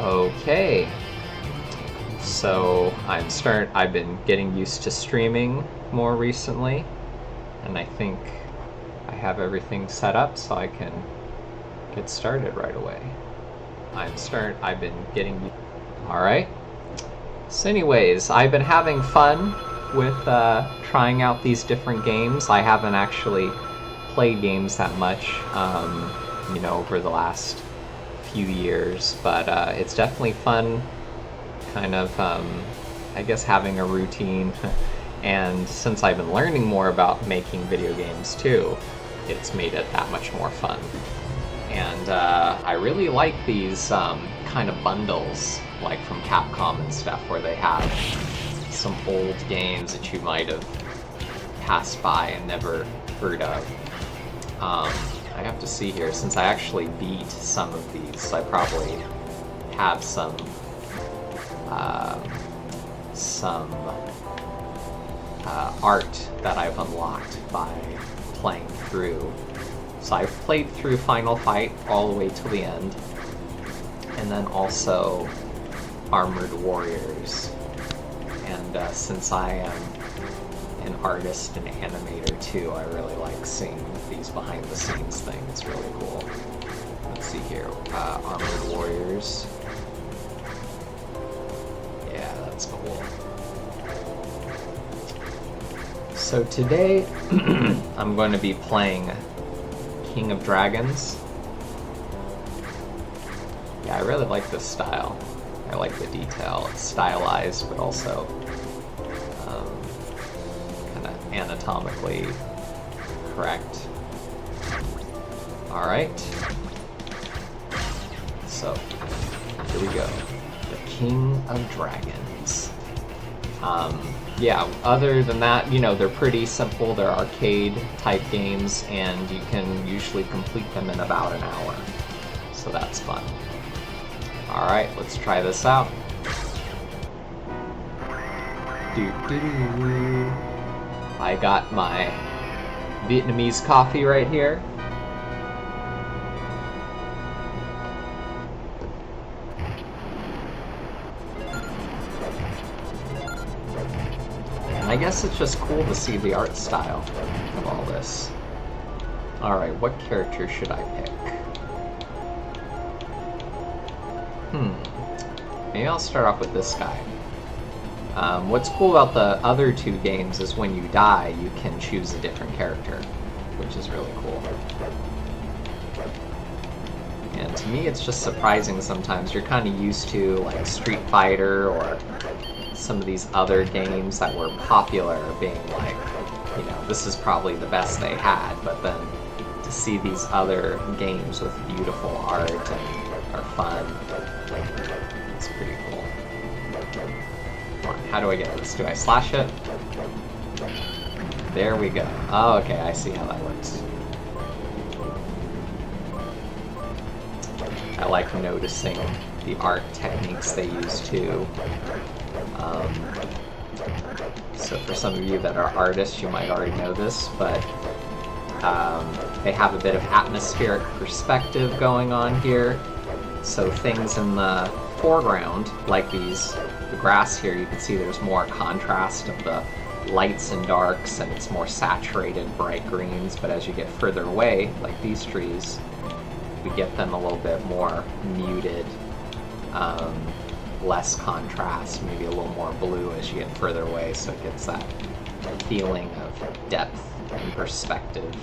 Okay, so I've been getting used to streaming more recently, and I think I have everything set up so I can get started right away. I've been getting... Alright. So anyways, I've been having fun with trying out these different games. I haven't actually played games that much, over the last few years, but it's definitely fun kind of, I guess, having a routine. And since I've been learning more about making video games too, it's made it that much more fun. And I really like these kind of bundles, like from Capcom and stuff, where they have some old games that you might have passed by and never heard of. I have to see here, since I actually beat some of these, I probably have some art that I've unlocked by playing through. So I've played through Final Fight all the way to the end, and then also Armored Warriors. And since I am an artist and animator too, I really like seeing these behind the scenes things. It's really cool. Let's see here, Armored Warriors. Yeah, that's cool. So today I'm going to be playing King of Dragons. Yeah, I really like this style. I like the detail. It's stylized, but also kind of anatomically correct. Alright. So, here we go. The King of Dragons. Yeah, other than that, they're pretty simple. They're arcade-type games, and you can usually complete them in about an hour. So that's fun. Alright, let's try this out. I got my Vietnamese coffee right here. And I guess it's just cool to see the art style of all this. Alright, what character should I pick? Maybe I'll start off with this guy. What's cool about the other two games is when you die, you can choose a different character, which is really cool. And to me, it's just surprising sometimes. You're kind of used to, like, Street Fighter or some of these other games that were popular being like, this is probably the best they had, but then to see these other games with beautiful art and are fun, it's pretty cool. Come on, how do I get this? Do I slash it? There we go. Oh, okay, I see how that works. I like noticing the art techniques they use too. So for some of you that are artists, you might already know this, but they have a bit of atmospheric perspective going on here. So things in the foreground, like the grass here, you can see there's more contrast of the lights and darks, and it's more saturated, bright greens. But as you get further away, like these trees, we get them a little bit more muted, less contrast, maybe a little more blue as you get further away, so it gets that feeling of depth and perspective.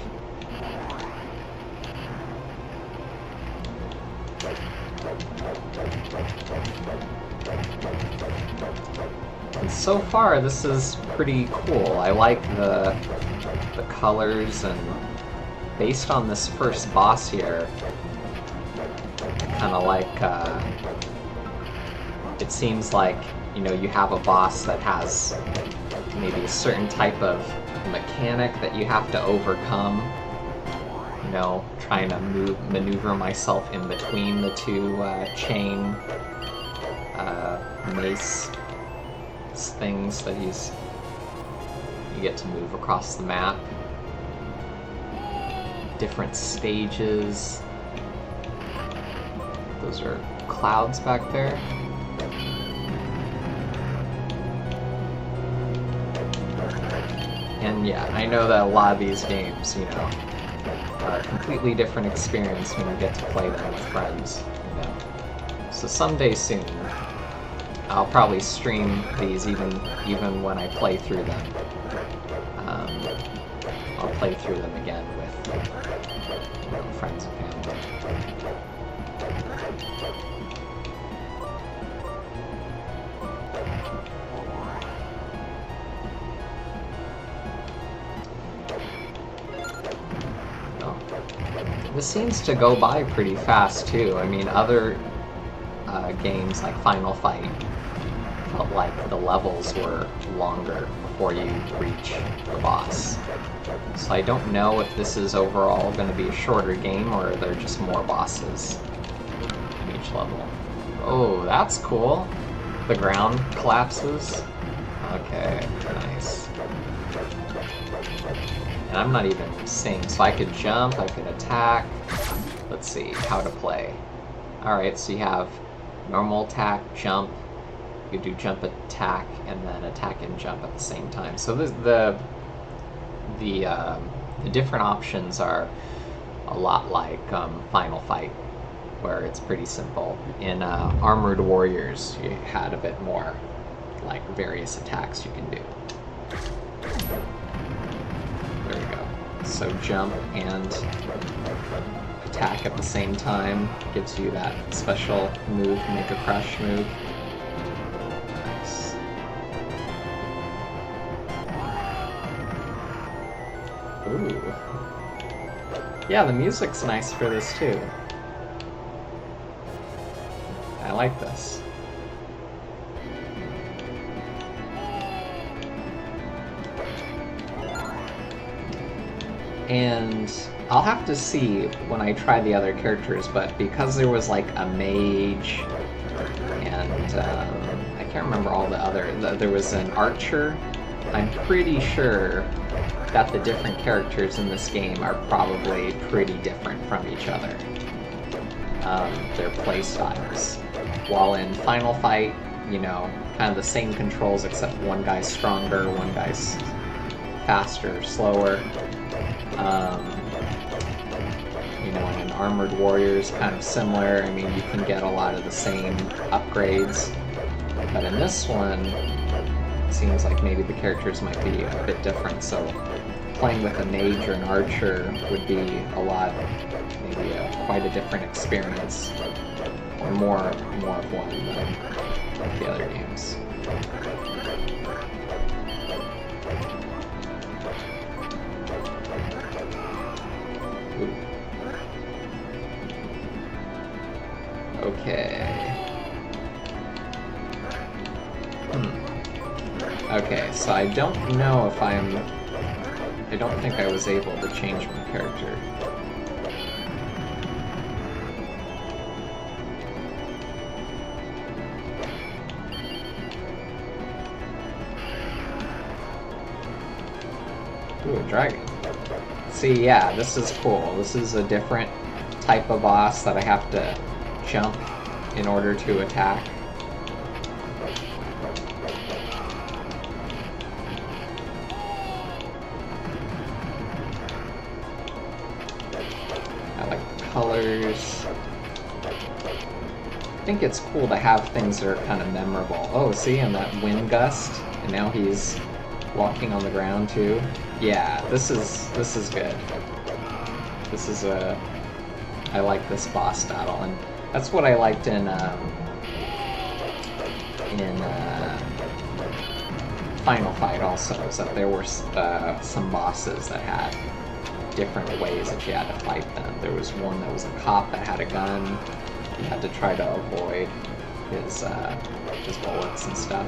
And so far, this is pretty cool. I like the colors, and based on this first boss here, kind of like, it seems like, you have a boss that has maybe a certain type of mechanic that you have to overcome. Trying to maneuver myself in between the two chain mace things that you get to move across the map. Different stages. Those are clouds back there. And yeah, I know that a lot of these games, you know, are a completely different experience when you get to play them with friends, you know. So someday soon, I'll probably stream these even when I play through them. I'll play through them again with, you know, friends and family. This seems to go by pretty fast too. I mean, other games like Final Fight felt like the levels were longer before you reach the boss. So I don't know if this is overall going to be a shorter game or they're just more bosses in each level. Oh, that's cool. The ground collapses. Okay, nice. And I'm not even seeing, so I could jump, I could attack. Let's see, how to play. Alright, so you have normal attack, jump. You do jump attack, and then attack and jump at the same time. So the different options are a lot like Final Fight, where it's pretty simple. In Armored Warriors, you had a bit more, like, various attacks you can do. There we go. So jump and attack at the same time gives you that special move, make a crush move. Nice. Ooh. Yeah, the music's nice for this too. I like this. And I'll have to see when I try the other characters, but because there was like a mage, and I can't remember all the other, there was an archer, I'm pretty sure that the different characters in this game are probably pretty different from each other. Their play styles. While in Final Fight, you know, kind of the same controls except one guy's stronger, one guy's faster, slower. You know, in Armored Warriors, kind of similar. I mean, you can get a lot of the same upgrades, but in this one, it seems like maybe the characters might be a bit different, so playing with a mage or an archer would be a lot, maybe quite a different experience, or more of one than the other games. Okay. Okay, so I don't know if I don't think I was able to change my character. Ooh, a dragon. See, yeah, this is cool. This is a different type of boss that I have to jump in order to attack. I like colors. I think it's cool to have things that are kind of memorable. Oh, see, and that wind gust, and now he's walking on the ground too. Yeah, this is good. This is I like this boss battle, and that's what I liked in Final Fight also, is that there were some bosses that had different ways that you had to fight them. There was one that was a cop that had a gun. You had to try to avoid his bullets and stuff.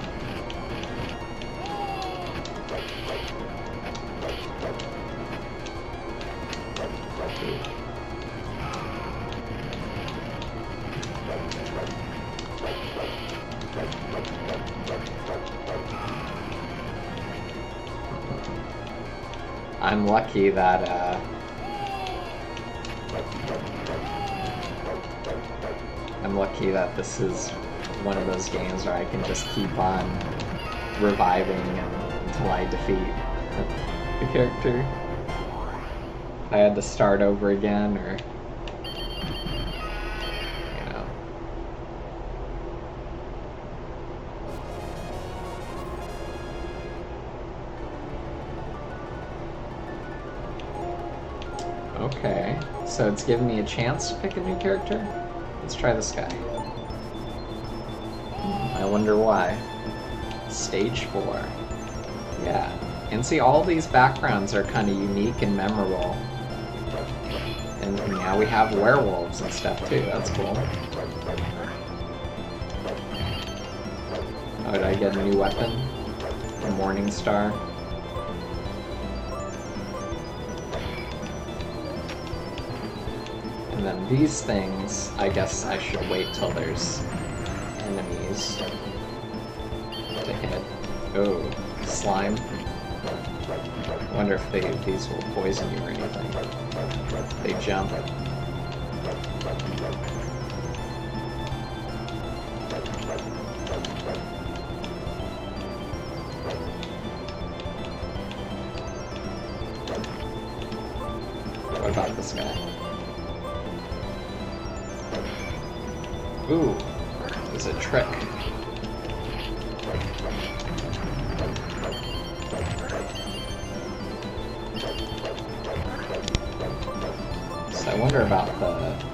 I'm lucky that I'm lucky that this is one of those games where I can just keep on reviving until I defeat the character. If I had to start over again, or you know. Okay, so it's giving me a chance to pick a new character? Let's try this guy. I wonder why. Stage 4. Yeah. And see, all these backgrounds are kind of unique and memorable. And now we have werewolves and stuff too. That's cool. Oh, did I get a new weapon? A Morning Star. And then these things, I guess I should wait till there's enemies to hit. Oh, slime. I wonder if these will poison you or anything. They jump. What about this guy? Ooh, there's a trick. So I wonder about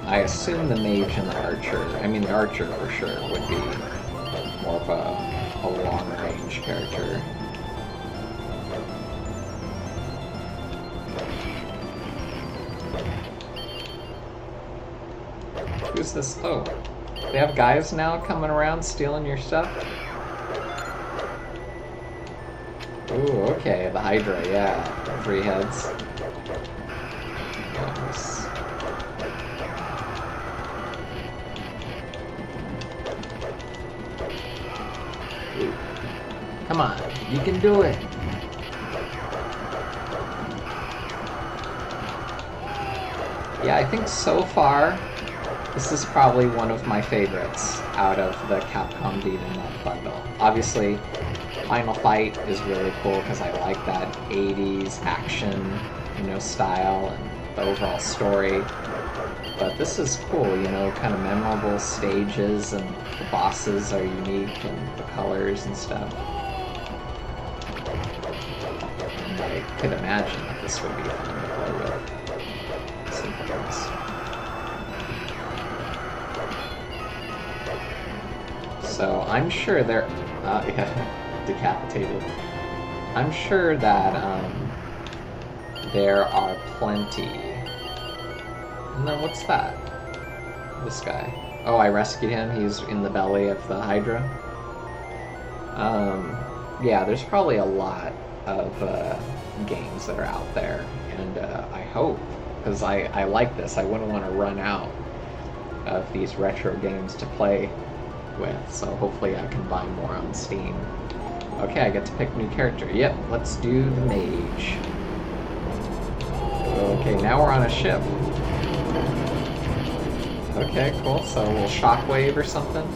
I assume the mage and the archer, the archer for sure would be more of a long-range character. Who's this? Oh, they have guys now coming around stealing your stuff? Ooh, okay, the Hydra, yeah. 3 heads. Yes. Ooh. Come on, you can do it! Yeah, I think so far, this is probably one of my favorites out of the Capcom Beat-Em-Up Bundle. Obviously, Final Fight is really cool because I like that 80s action, style and the overall story. But this is cool, kind of memorable stages, and the bosses are unique and the colors and stuff. And I could imagine that this would be fun to play with. Some friends. So I'm sure they're, yeah, decapitated. I'm sure that there are plenty. And then what's that? This guy. Oh, I rescued him. He's in the belly of the Hydra. Yeah, there's probably a lot of games that are out there, and I hope, because I like this. I wouldn't want to run out of these retro games to play with, so hopefully I can buy more on Steam. Okay, I get to pick a new character. Yep, let's do the mage. Okay, now we're on a ship. Okay, cool, so a little shockwave or something.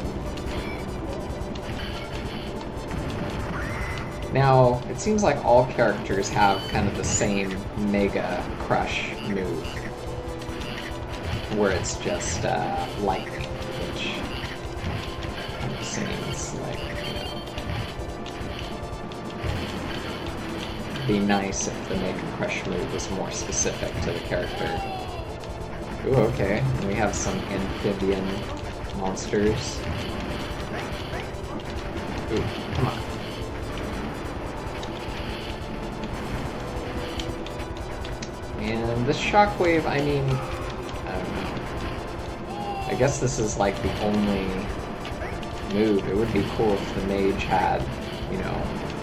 Now, it seems like all characters have kind of the same Mega Crush move, where it's just lightning, which kind of seems like, it'd be nice if the Mega Crush move was more specific to the character. Ooh, okay, and we have some amphibian monsters. Ooh, come on. And this shockwave, I don't know. I guess this is like the only move. It would be cool if the mage had,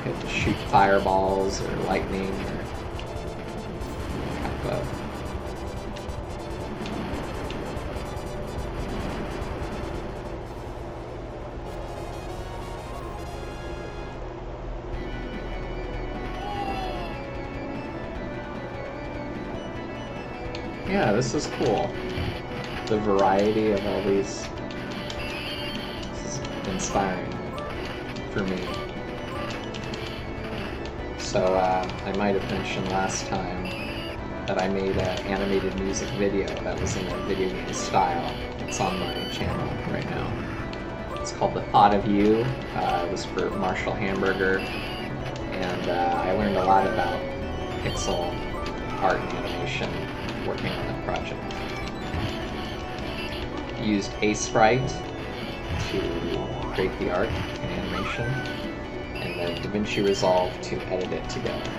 could shoot fireballs or lightning or kind of yeah, this is cool. The variety of all these inspiring for me. So I might have mentioned last time that I made an animated music video that was in a video game style. It's on my channel right now. It's called The Thought of You. It was for Marshall Hamburger, and I learned a lot about pixel art and animation working on that project. Used Sprite to create the art and animation, and then DaVinci Resolve to edit it together.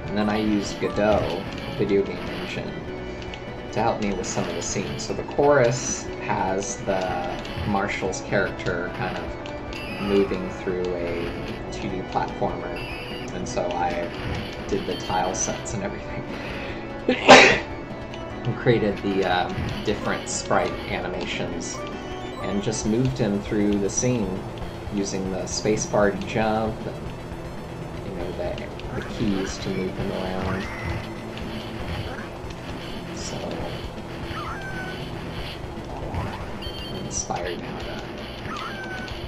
And then I used Godot, video game engine, to help me with some of the scenes. So the chorus has the Marshall's character kind of moving through a 2D platformer, and so I did the tile sets and everything. And created the different sprite animations and just moved him through the scene using the spacebar to jump and, you know, the keys to move him around. So I'm inspired now to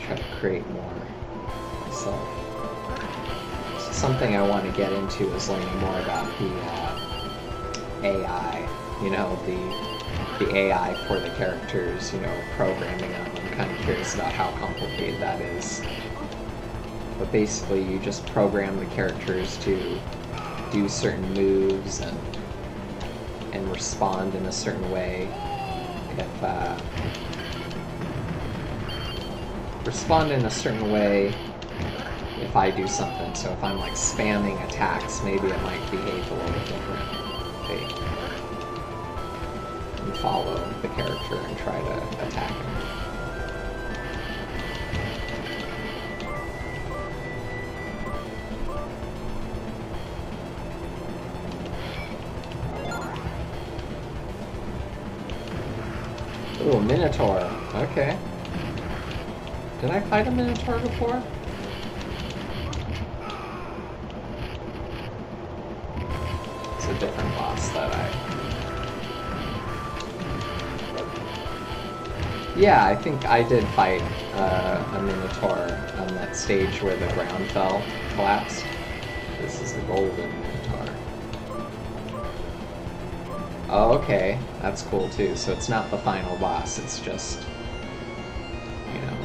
try to create more myself. So something I want to get into is learning more about the AI, you know, the AI for the characters, you know, programming them. I'm kind of curious about how complicated that is. But basically you just program the characters to do certain moves and respond in a certain way. Respond in a certain way if I do something. So if I'm like spamming attacks, maybe it might behave a little bit different. And follow the character and try to attack him. Ooh, Minotaur. Okay. Did I fight a Minotaur before? It's a different boss that Yeah, I think I did fight a Minotaur on that stage where the ground collapsed. This is the golden Minotaur. Oh, okay. That's cool too. So it's not the final boss, it's just, you know.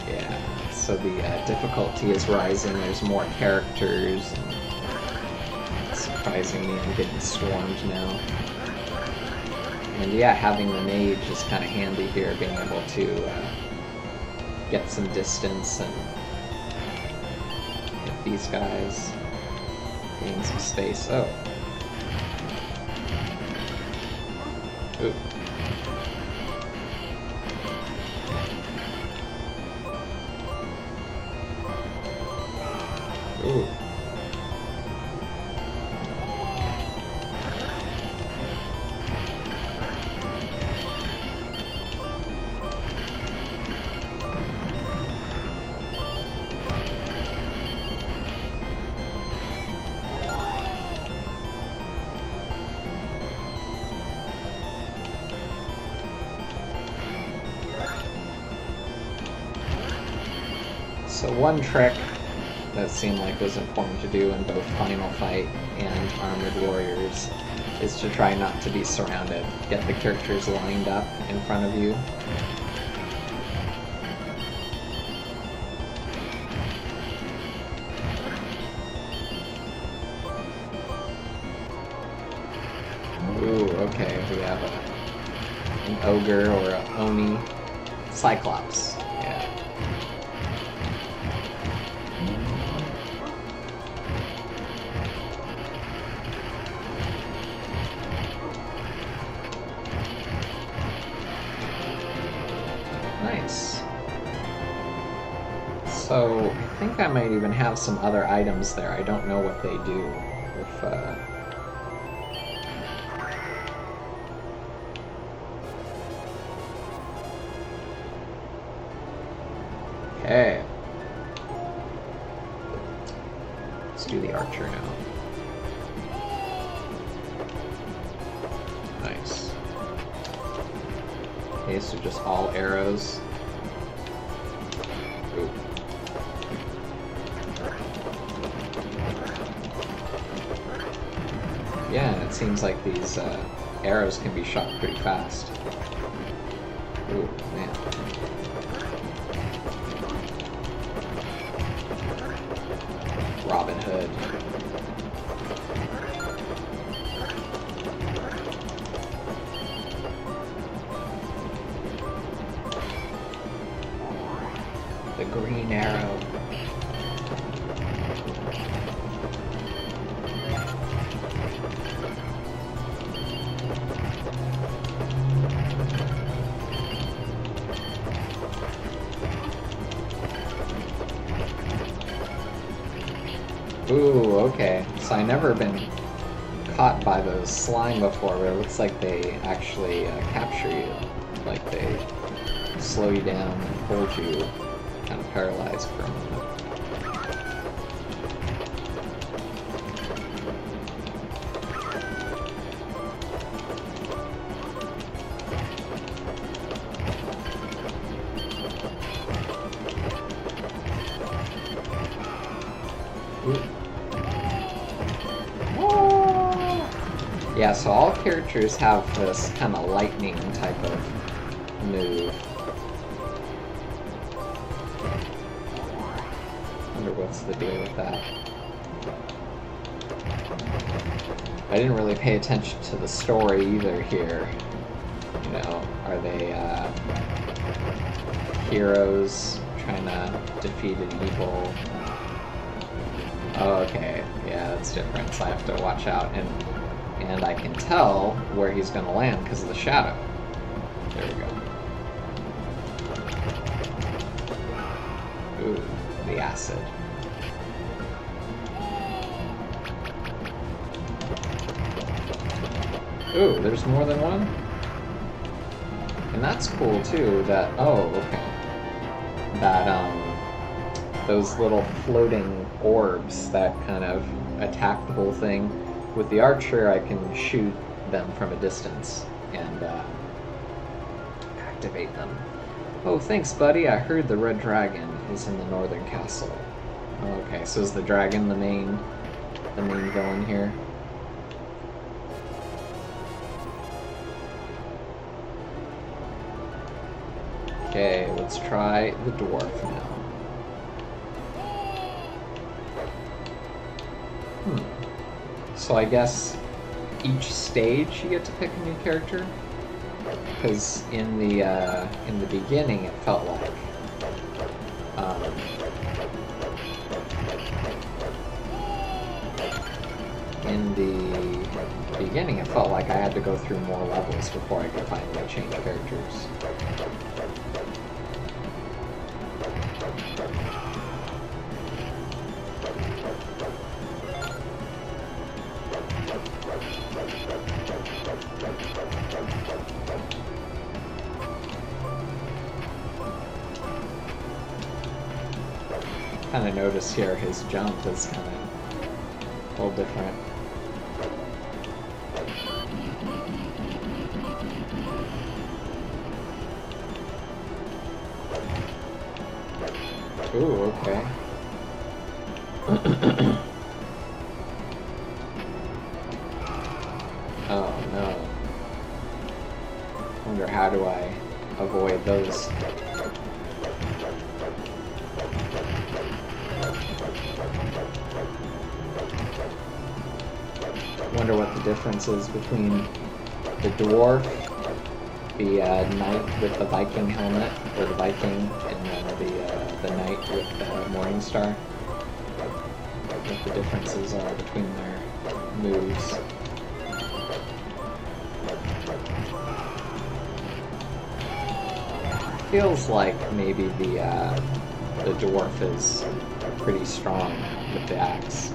Yeah, so the difficulty is rising, there's more characters, and surprisingly I'm getting swarmed now. And yeah, having the mage is kind of handy here, being able to get some distance and hit these guys, gain some space. Oh. Ooh. Ooh. So one trick that seemed like was important to do in both Final Fight and Armored Warriors is to try not to be surrounded. Get the characters lined up in front of you. Ooh, okay, we have an ogre or a Oni Cyclops. Yeah. Nice. So, I think I might even have some other items there. I don't know what they do. If, Okay. Let's do the archer now. Nice. Okay, so just all arrows. Ooh. Yeah, and it seems like these arrows can be shot pretty fast. Ooh, man. Robin Hood. The green arrow. Ooh, okay. So I never been caught by those slime before, but it looks like they actually capture you. Like they slow you down and hold you kind of paralyzed for a moment. Yeah, so all characters have this kind of lightning type of move. Wonder what's the deal with that. I didn't really pay attention to the story either here. You know, are they heroes trying to defeat an evil? Oh, okay. Yeah, that's different, so I have to watch out. And I can tell where he's going to land because of the shadow. There we go. Ooh, the acid. Ooh, there's more than one? And that's cool too, that, oh, okay. That, those little floating orbs that kind of attack the whole thing. With the archer, I can shoot them from a distance and activate them. Oh, thanks, buddy. I heard the red dragon is in the northern castle. Okay, so is the dragon the main villain here? Okay, let's try the dwarf now. So I guess each stage you get to pick a new character? Because in the beginning it felt like I had to go through more levels before I could finally change characters. Kind of notice here his jump is kind of a little different. Ooh, okay. Oh no. Wonder how do I avoid those? Wonder what the difference is between the dwarf, the knight with the Viking helmet, or the Viking, and then the knight with the Morningstar. What the differences are between their moves. Feels like maybe the dwarf is pretty strong with the axe.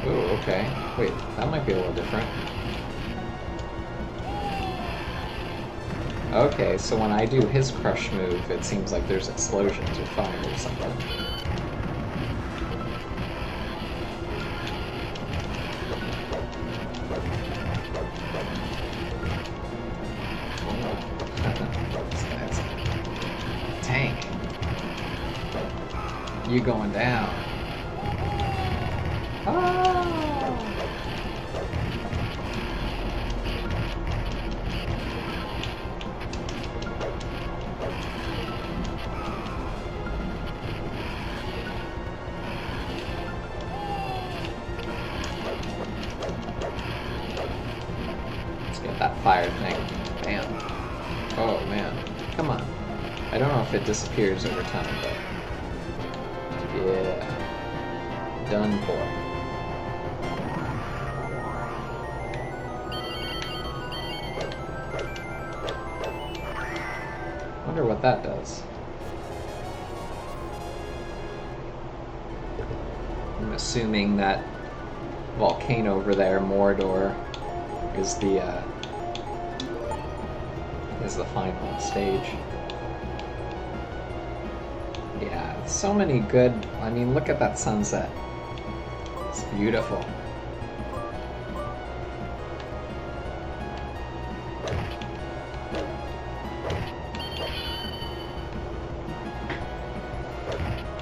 Ooh, okay. Wait, that might be a little different. Okay, so when I do his crush move, it seems like there's explosions or fire or something. This guy's tank. You going down. Oh! Let's get that fire thing. Bam. Oh man. Come on. I don't know if it disappears over time, but yeah. Done for. Wonder what that does. I'm assuming that volcano over there, Mordor, is the final stage. Yeah, so many good. I mean, look at that sunset. It's beautiful.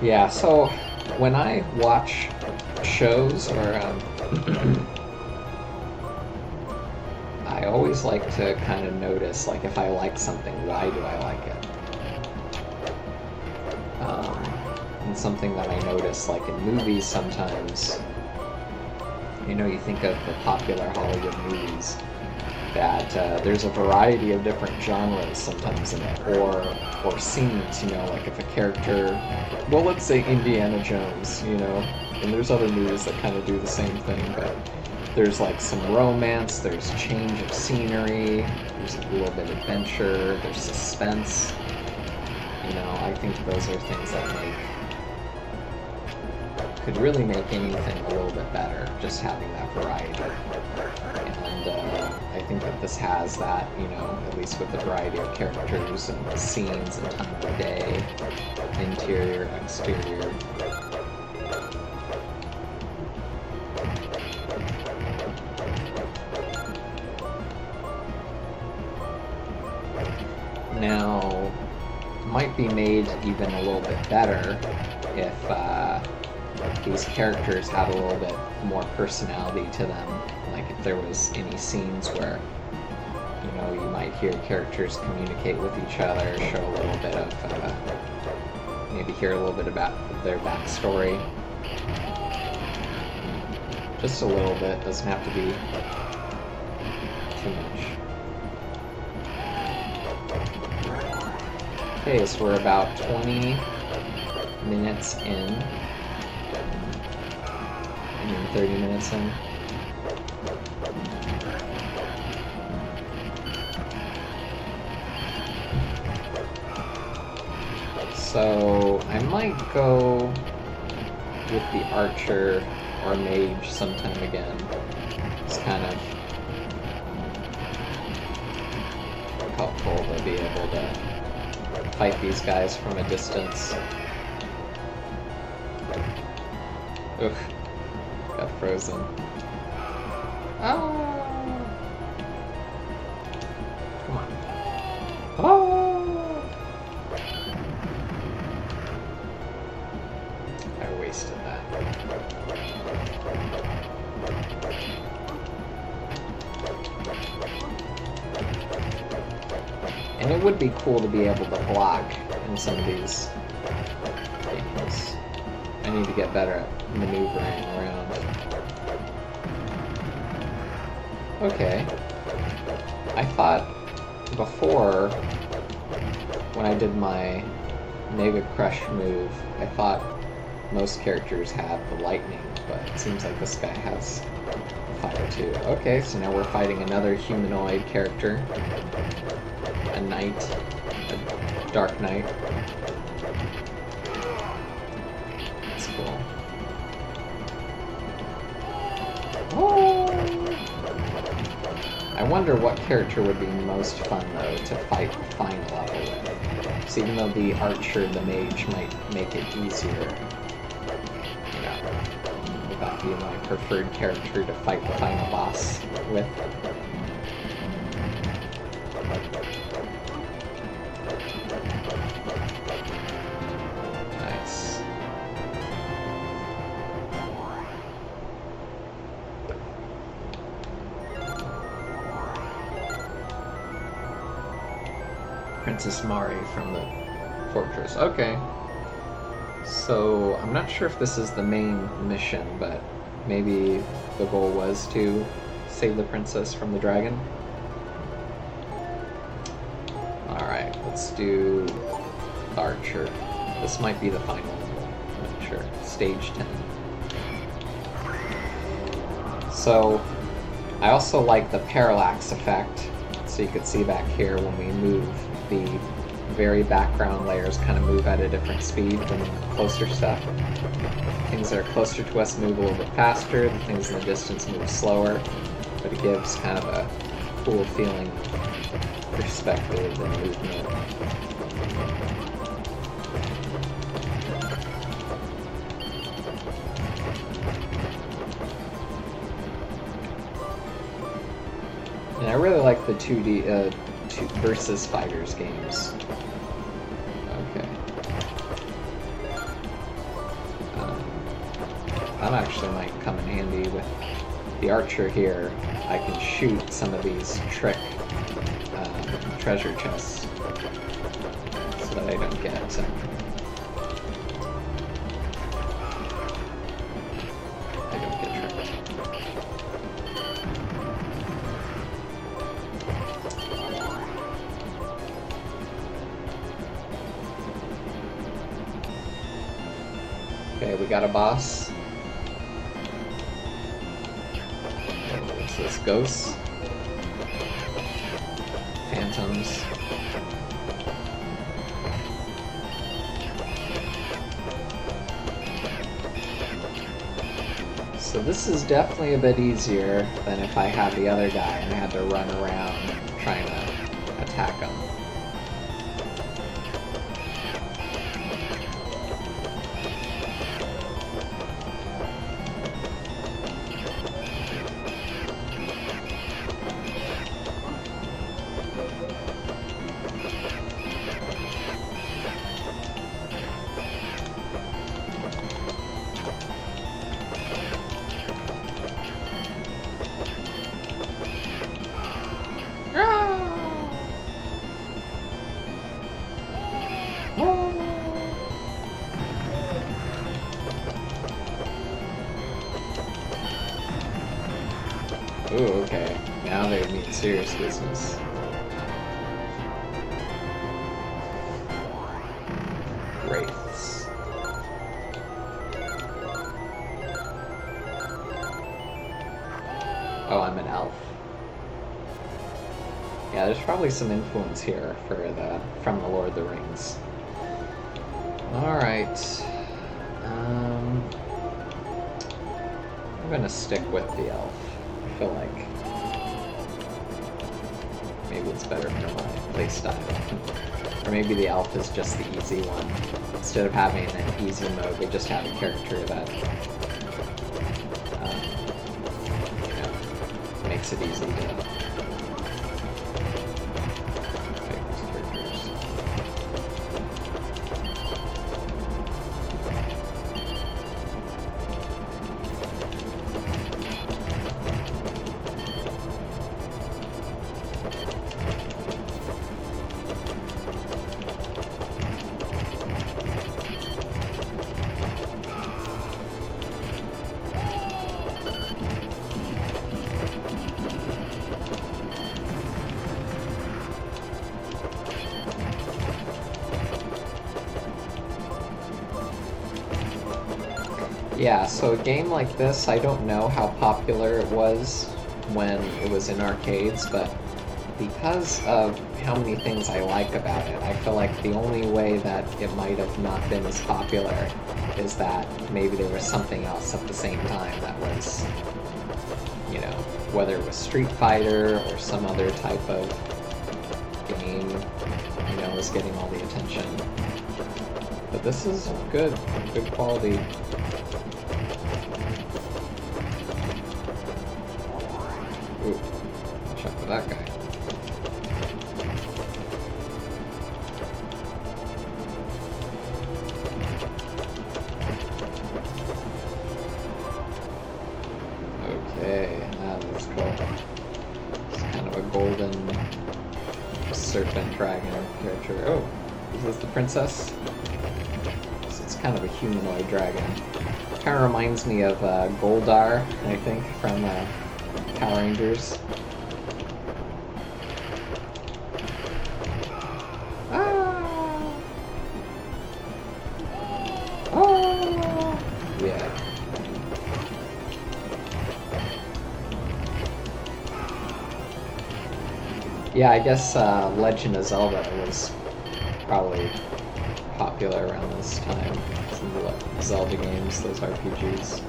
Yeah, so when I watch shows or I always like to kind of notice, like, if I like something, why do I like it? And something that I notice, like in movies sometimes, you know, you think of the popular Hollywood movies, that there's a variety of different genres sometimes in it, or scenes, you know, like if a character, well, let's say Indiana Jones, you know, and there's other movies that kind of do the same thing, but there's like some romance, there's change of scenery, there's a little bit of adventure, there's suspense. You know, I think those are things that could really make anything a little bit better, just having that variety. And I think that this has that, you know, at least with the variety of characters and scenes and time of day, interior, exterior. Now, might be made even a little bit better if these characters had a little bit more personality to them. Like if there was any scenes where, you know, you might hear characters communicate with each other, show a little bit of, maybe hear a little bit about their backstory. Just a little bit, doesn't have to be too much. Okay, so we're about 20 minutes in. I mean 30 minutes in. So I might go with the archer or mage sometime again. It's kind of helpful to be able to fight these guys from a distance. Oof. Got frozen. Oh! Come on. Oh! I wasted that. And it would be cool to be able to block in some of these games. I need to get better at maneuvering around. Okay. I thought before, when I did my Mega Crush move, I thought most characters had the lightning, but it seems like this guy has fire too. Okay, so now we're fighting another humanoid character. A knight. A dark knight. That's cool. Oh! I wonder what character would be most fun, though, to fight the final level with. So even though the archer, the mage, might make it easier, you know, would that be my preferred character to fight the final boss with? Nice. Princess Mari from the fortress. Okay. So, I'm not sure if this is the main mission, but maybe the goal was to save the princess from the dragon. Alright, let's do Archer. This might be the final. I'm not sure. Stage 10. So, I also like the parallax effect. So you could see back here when we move, the very background layers kind of move at a different speed than closer stuff. Things that are closer to us move a little bit faster, the things in the distance move slower, but it gives kind of a cool feeling, perspective, and movement. And I really like the 2D versus fighters games. Okay. That actually might come in handy with the archer here. I can shoot some of these trick treasure chests so that I don't get Okay, we got a boss. What's this? Ghosts? Phantoms? So this is definitely a bit easier than if I had the other guy and I had to run around trying to attack him. Ooh, okay. Now they mean serious business. Wraiths. Oh, I'm an elf. Yeah, there's probably some influence here from the Lord of the Rings. Alright. I'm gonna stick with the elf. I feel like maybe it's better for my playstyle. Or maybe the elf is just the easy one. Instead of having an easy mode, we just have a character that makes it easy to pick those characters. Yeah, so a game like this, I don't know how popular it was when it was in arcades, but because of how many things I like about it, I feel like the only way that it might have not been as popular is that maybe there was something else at the same time that was, you know, whether it was Street Fighter or some other type of game, you know, was getting all the attention. But this is good quality. Ooh, watch out for that guy. Okay, that looks cool. It's kind of a golden serpent dragon character. Oh, is this the princess? So it's kind of a humanoid dragon. Kind of reminds me of Goldar, I think, from Power Rangers. Ah! Oh! Yeah. Yeah, I guess Legend of Zelda was probably popular around this time. Some of the Zelda games, those RPGs.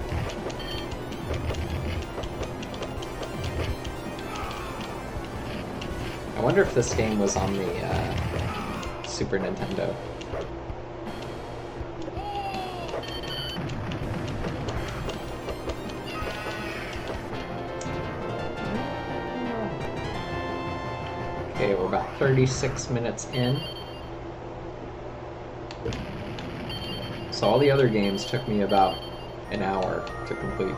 I wonder if this game was on the Super Nintendo. Okay, we're about 36 minutes in. So all the other games took me about an hour to complete.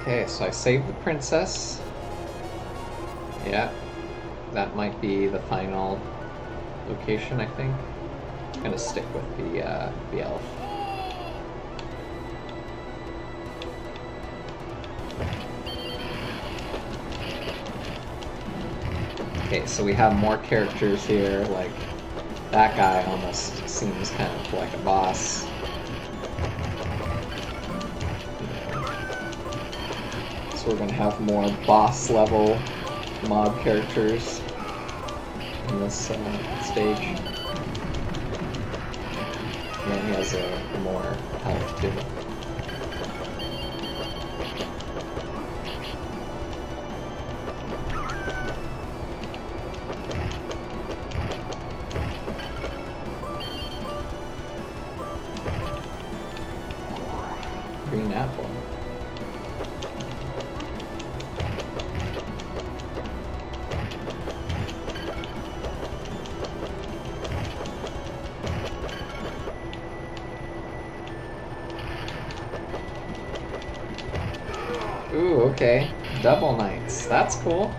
Okay, so I saved the princess. Yeah, that might be the final location, I think. I'm gonna stick with the elf. Okay, so we have more characters here, like that guy almost seems kind of like a boss. So we're gonna have more boss level mob characters in this stage. And he has more health too. Green apple. Ooh, okay. Double knights. That's cool.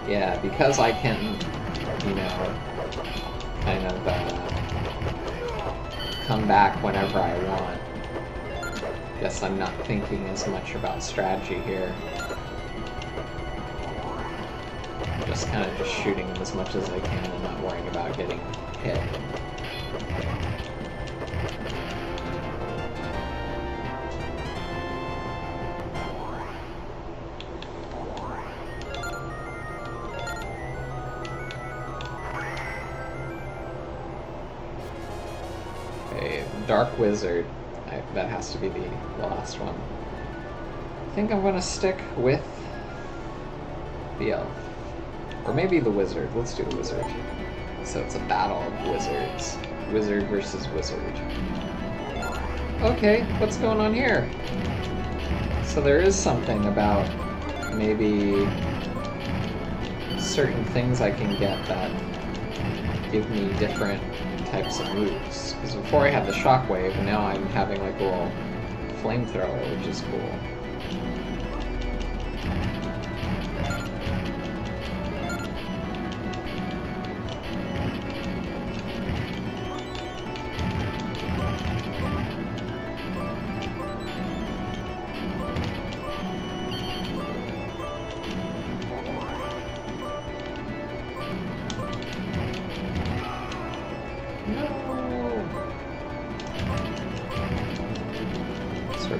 Yeah, because I can, you know, kind of come back whenever I want. Guess I'm not thinking as much about strategy here. I'm just kind of just shooting as much as I can and not worrying about getting hit. Dark Wizard. That has to be the last one. I think I'm gonna stick with the elf. Or maybe the wizard. Let's do the wizard. So it's a battle of wizards. Wizard versus wizard. Okay, what's going on here? So there is something about maybe certain things I can get that give me different types of moves. Because before I had the shockwave, and now I'm having like a little flamethrower, which is cool.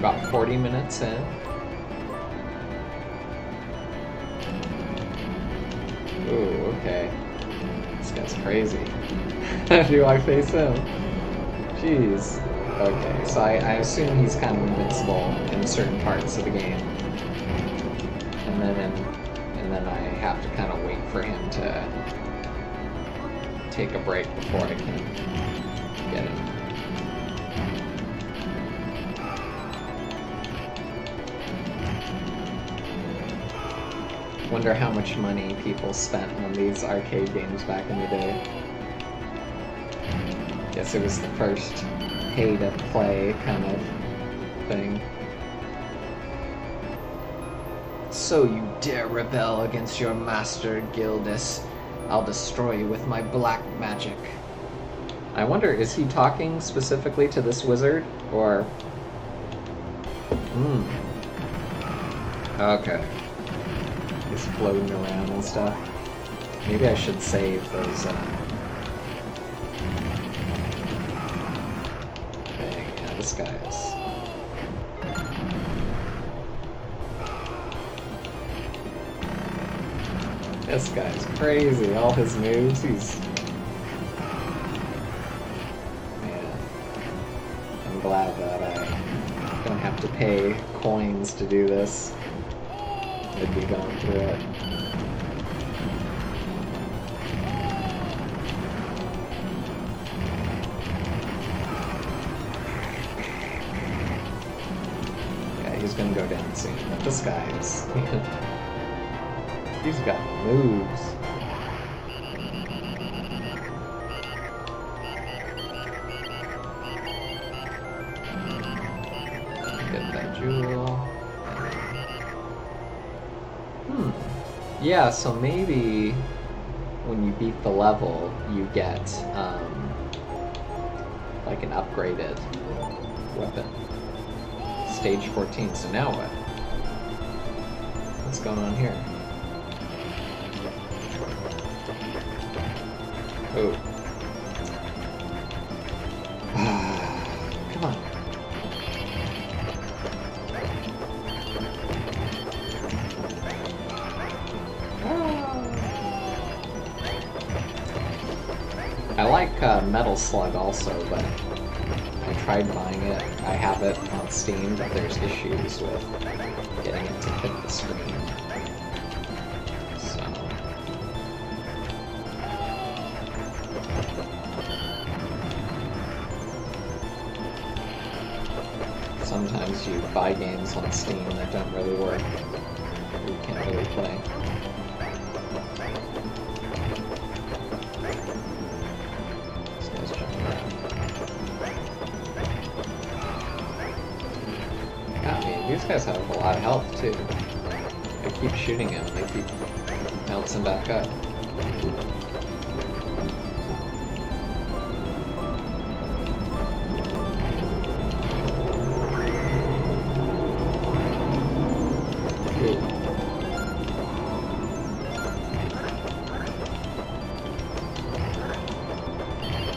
about 40 minutes in. Ooh, okay. This guy's crazy. How do I face him? Jeez. Okay, so I assume he's kind of invincible in certain parts of the game. And then I have to kind of wait for him to take a break before I can get him. Wonder how much money people spent on these arcade games back in the day. Guess it was the first pay-to-play kind of thing. So you dare rebel against your master, Gildas? I'll destroy you with my black magic. I wonder, is he talking specifically to this wizard, or... Okay. He's floating around and stuff. Maybe I should save those, Dang, yeah, this guy is... This guy's crazy. All his moves, he's... Man. I'm glad that I don't have to pay coins to do this. I'd be going through it. Yeah, he's gonna go down soon. But this guy is... He's got moves. Get that jewel. Yeah, so maybe when you beat the level, you get like an upgraded weapon. Stage 14, so now what? What's going on here? Oh. Come on. I like Metal Slug also, but I tried buying it. I have it on Steam, but there's issues with getting it to hit the screen. So... Sometimes you buy games on Steam that don't really work. You can't really play. This guy's jumping around. I mean, these guys have a lot of health too. I keep shooting him, they keep bouncing back up.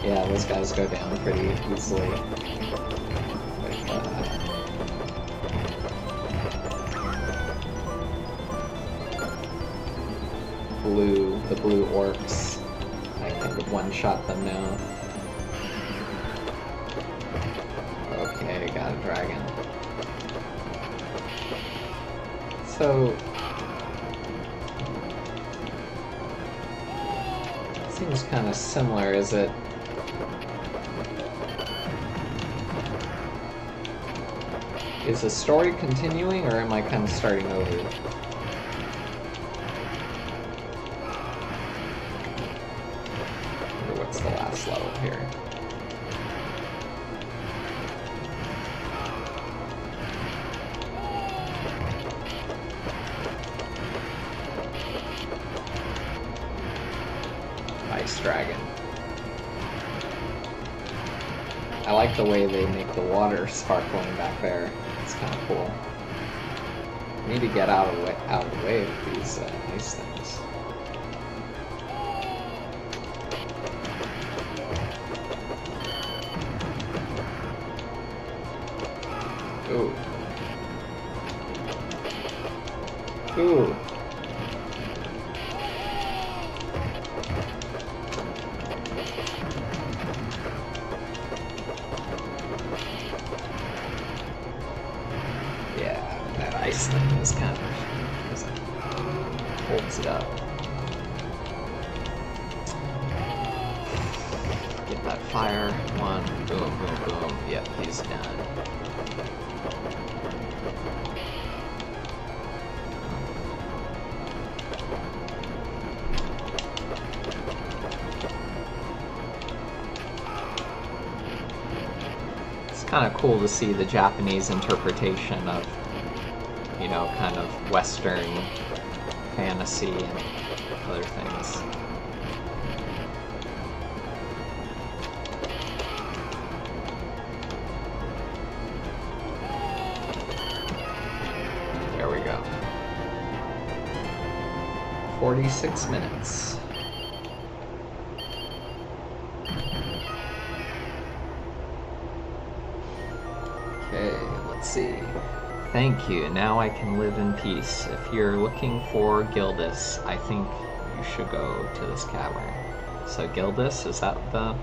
Yeah, those guys go down pretty easily. With, the blue orcs. I can one-shot them now. Okay, got a dragon. So... seems kind of similar, is it? Is the story continuing, or am I kind of starting over? Or what's the last level here? Ice Dragon. I like the way they make the water sparkling back there. It's kind of cool. I need to get out of the way of these ice things. Ooh. This kind of holds it up. Get that fire. One, boom, boom, boom. Yep, he's done. Kind of cool to see the Japanese interpretation of, you know, kind of Western fantasy and other things. There we go. 46 minutes. Thank you, now I can live in peace. If you're looking for Gildas, I think you should go to this cavern. So Gildas, is that the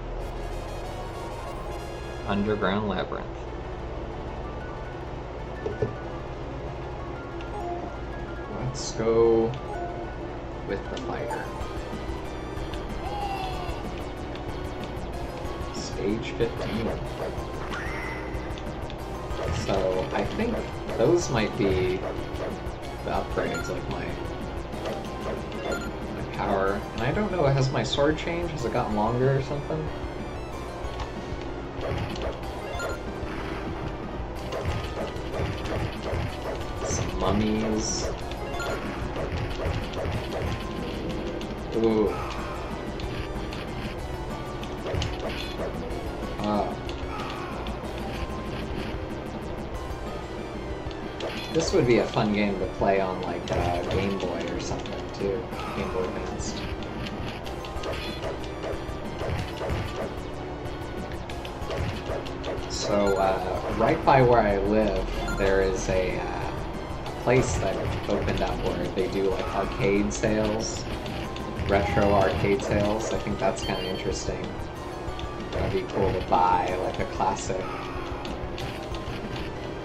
underground labyrinth? Let's go with the fighter. Stage 15. So I think those might be the upgrades, like my power. And I don't know, has my sword changed? Has it gotten longer or something? Some mummies. Ooh. This would be a fun game to play on, like, Game Boy or something, too. Game Boy Advanced. So, right by where I live, there is a place that opened up where they do, like, arcade sales. Retro arcade sales. I think that's kind of interesting. That'd be cool to buy, like, a classic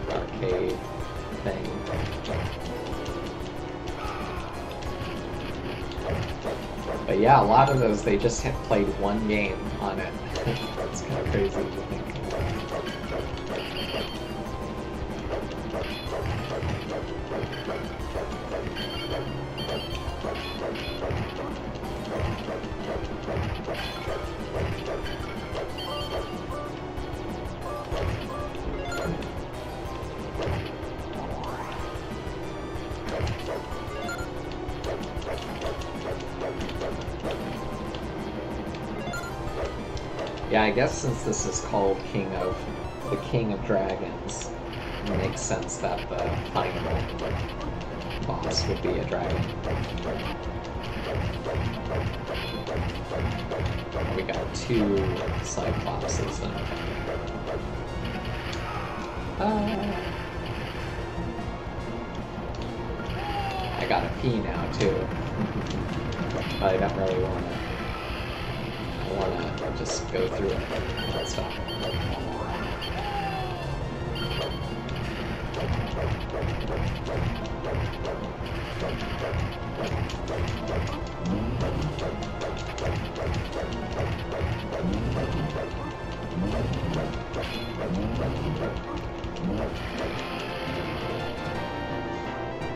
arcade thing. But yeah, a lot of those, they just played one game on it. It's kind of crazy to think. Yeah, I guess since this is called King of Dragons, it makes sense that the final boss would be a dragon. We got 2 Cyclopses then. I gotta pee now too. But I don't really wanna just go through it and stuff.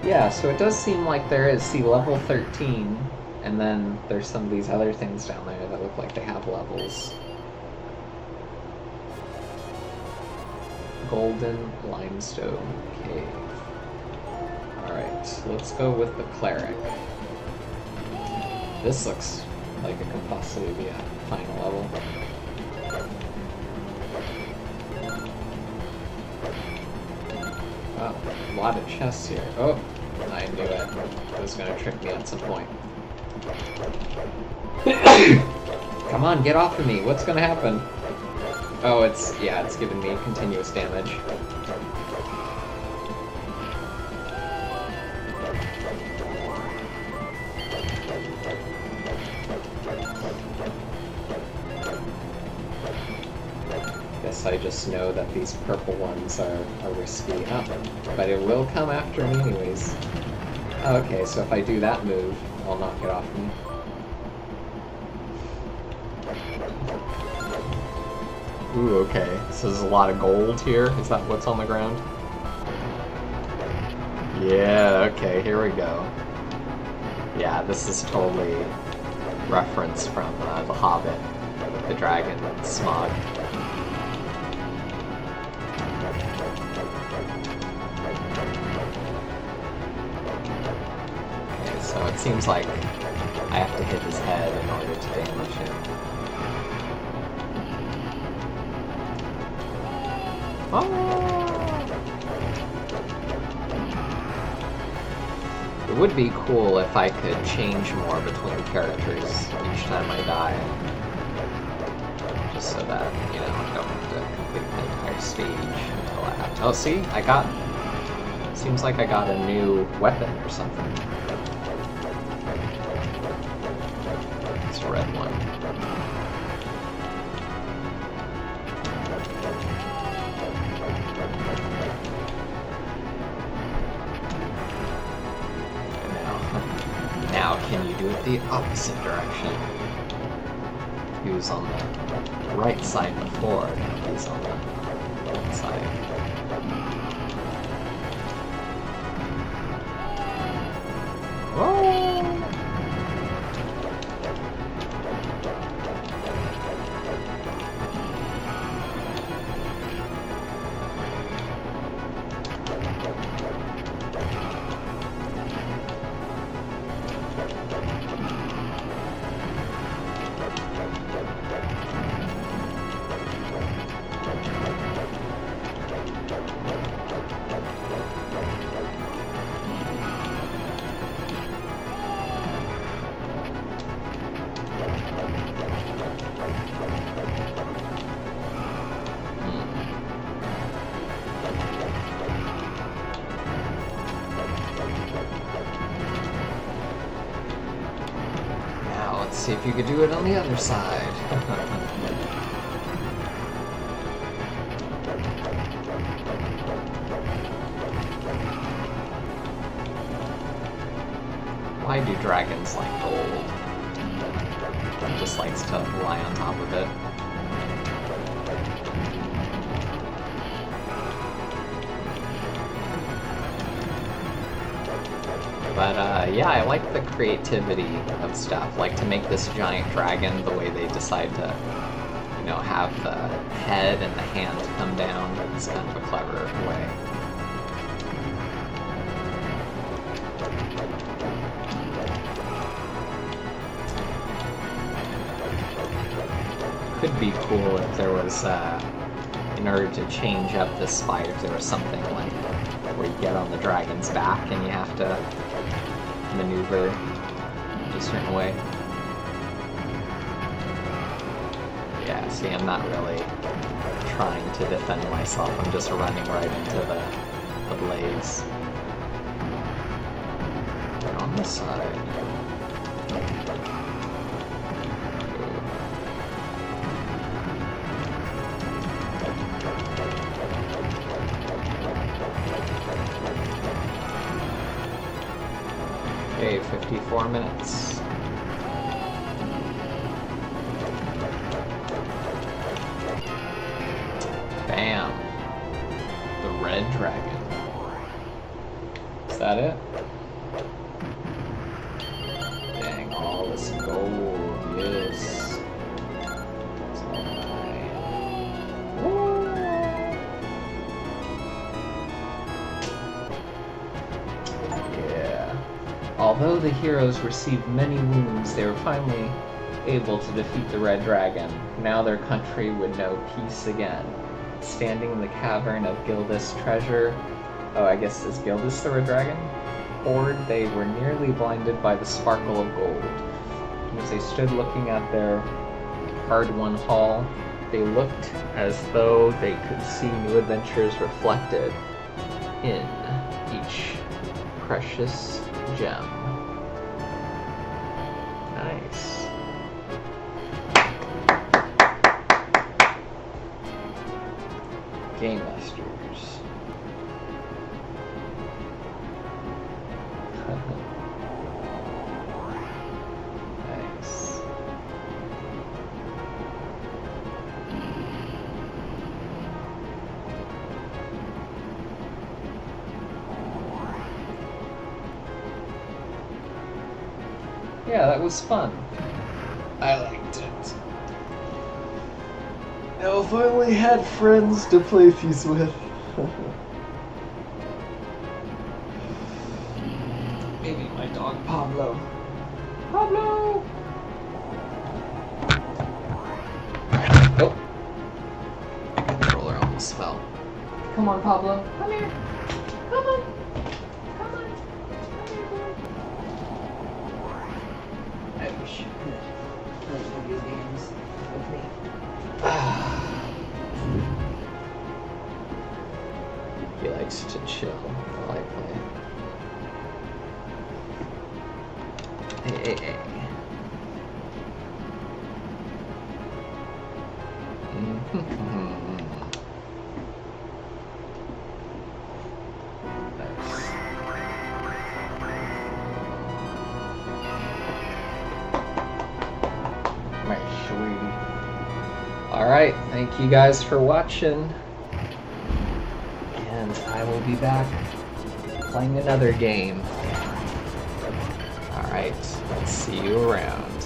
Yeah, so it does seem like there is, see, level 13, and then there's some of these other things down there that look like they have levels. Golden Limestone Cave. Alright, let's go with the Cleric. This looks like it could possibly be a final level. Wow, a lot of chests here. Oh, I knew it. It was gonna trick me at some point. Come on, get off of me. What's gonna happen? Oh, it's giving me continuous damage. Guess guess I just know that these purple ones are risky. Oh, but it will come after me anyways. Okay, so if I do that move, I'll knock it off me. Ooh, okay. So there's a lot of gold here. Is that what's on the ground? Yeah, okay, here we go. Yeah, this is totally reference from The Hobbit, the dragon, Smog. Okay, so it seems like I have to hit his head in order to damage him. Oh! It would be cool if I could change more between characters each time I die. Just so that, you know, I don't have to complete the entire stage until I have to. Oh, see? I got... Seems like I got a new weapon or something. It's a red one. Now, can you do it the opposite direction? He was on the right side before, now he's on the left side. Whoa! See if you could do it on the other side. Why do dragons like gold? He just likes to lie on top of it. But yeah, I like the creativity of stuff, like to make this giant dragon the way they decide to, you know, have the head and the hand come down. It's kind of a clever way. Could be cool if there was, in order to change up this fight, if there was something like where you get on the dragon's back and you have to maneuver a certain way. Yeah, see, I'm not really trying to defend myself, I'm just running right into the blades. And on this side. Okay, 54 minutes. Bam. The red dragon. Is that it? Dang, all this gold, yes. It's all mine. Woo! Yeah. Although the heroes received many wounds, they were finally able to defeat the red dragon. Now their country would know peace again. Standing in the cavern of Gildas' treasure, oh, I guess is Gildas the red dragon? Hoard, they were nearly blinded by the sparkle of gold. And as they stood looking at their hard-won haul, they looked as though they could see new adventures reflected in each precious gem. Nice. Game Masters. Nice. Yeah, that was fun. I liked it. Now if I only had friends to play these with. Maybe my dog Pablo. Pablo! Oh. The controller almost fell. Come on, Pablo. Come here. Come on. Come on. I wish you could play video games with me. He likes to chill while I play. Hey. My sweetie. Alright, thank you guys for watching. And I will be back playing another game. Alright, let's see you around.